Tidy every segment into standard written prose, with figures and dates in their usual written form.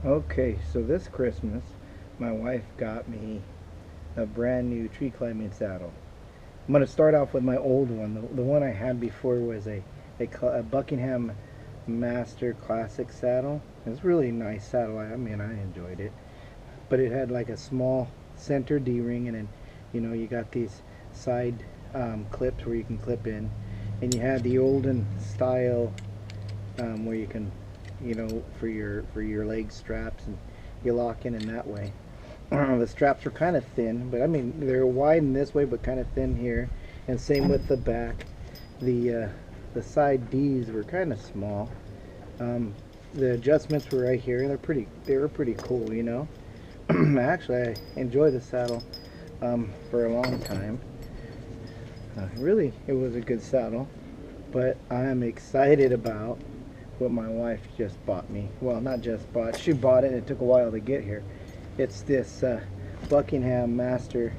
Okay, so this Christmas, my wife got me a brand new tree climbing saddle. I'm going to start off with my old one. The one I had before was a Buckingham Master Classic saddle. It was a really nice saddle. I mean, I enjoyed it. But it had like a small center D-ring, and then, you got these side clips where you can clip in. And you had the olden style where you can, for your leg straps, and you lock in that way. The straps are kind of thin, but I mean they're wide in this way, but kind of thin here. And same with the back. The side D's were kind of small. The adjustments were right here. They were pretty cool, Actually, I enjoyed the saddle for a long time. Really, it was a good saddle. But I'm excited about what my wife just bought me. Well, not just bought. She bought it, and it took a while to get here. It's this Buckingham Master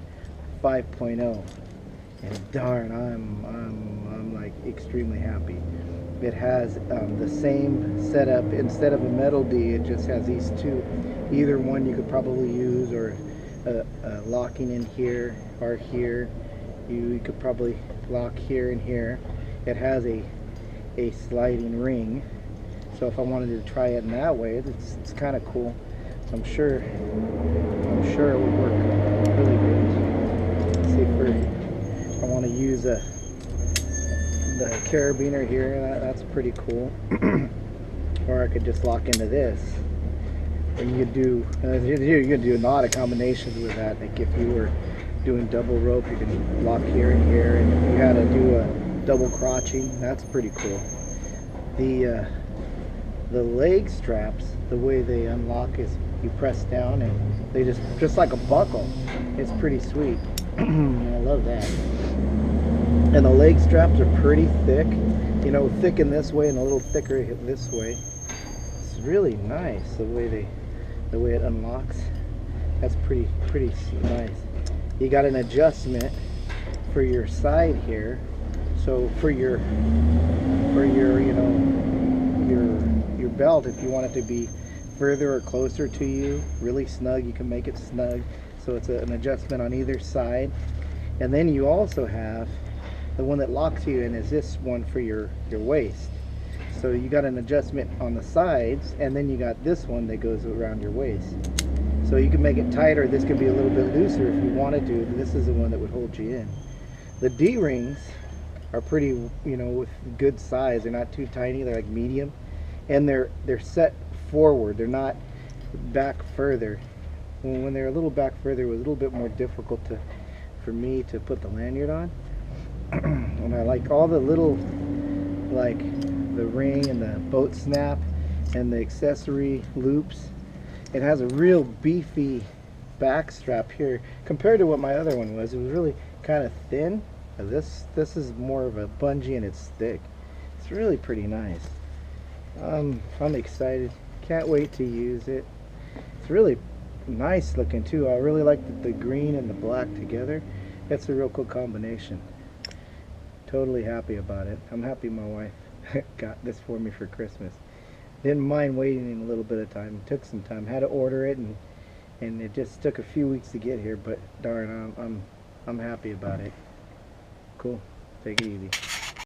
5.0, and darn, I'm like extremely happy. It has the same setup. Instead of a metal D, it just has these two. Either one you could probably use, or locking in here or here. You could probably lock here and here. It has a sliding ring, so if I wanted to try it in that way, it's kind of cool. I'm sure it would work really good. Let's see if I want to use the carabiner here. That's pretty cool. Or I could just lock into this. And you could do a lot of combinations with that. Like if you were doing double rope, you can lock here and here, and if you had to do a double crotching, that's pretty cool. The leg straps, the way they unlock is you press down and they just like a buckle. It's pretty sweet. I love that. And the leg straps are pretty thick, thick in this way and a little thicker this way. It's really nice the way it unlocks. That's pretty nice. You got an adjustment for your side here. So for your your belt, if you want it to be further or closer to you, really snug, you can make it snug. So it's an adjustment on either side. And then you also have the one that locks you in is this one for your waist. So you got an adjustment on the sides, and then you got this one that goes around your waist. So you can make it tighter. This could be a little bit looser if you wanted to. This is the one that would hold you in. The D-rings are pretty, with good size. They're not too tiny. They're like medium, and they're set forward. They're not back further. When they're a little back further, it was a little bit more difficult for me to put the lanyard on. And I like all the little, like the ring and the boat snap and the accessory loops. It has a real beefy back strap here compared to what my other one was. It was really kind of thin. This is more of a bungee, and it's thick. It's really pretty nice. I'm excited. Can't wait to use it. It's really nice looking too. I really like the green and the black together. That's a real cool combination. Totally happy about it. I'm happy my wife got this for me for Christmas. Didn't mind waiting a little bit of time. It took some time. Had to order it, and it just took a few weeks to get here. But darn, I'm happy about it. Cool. Take it easy.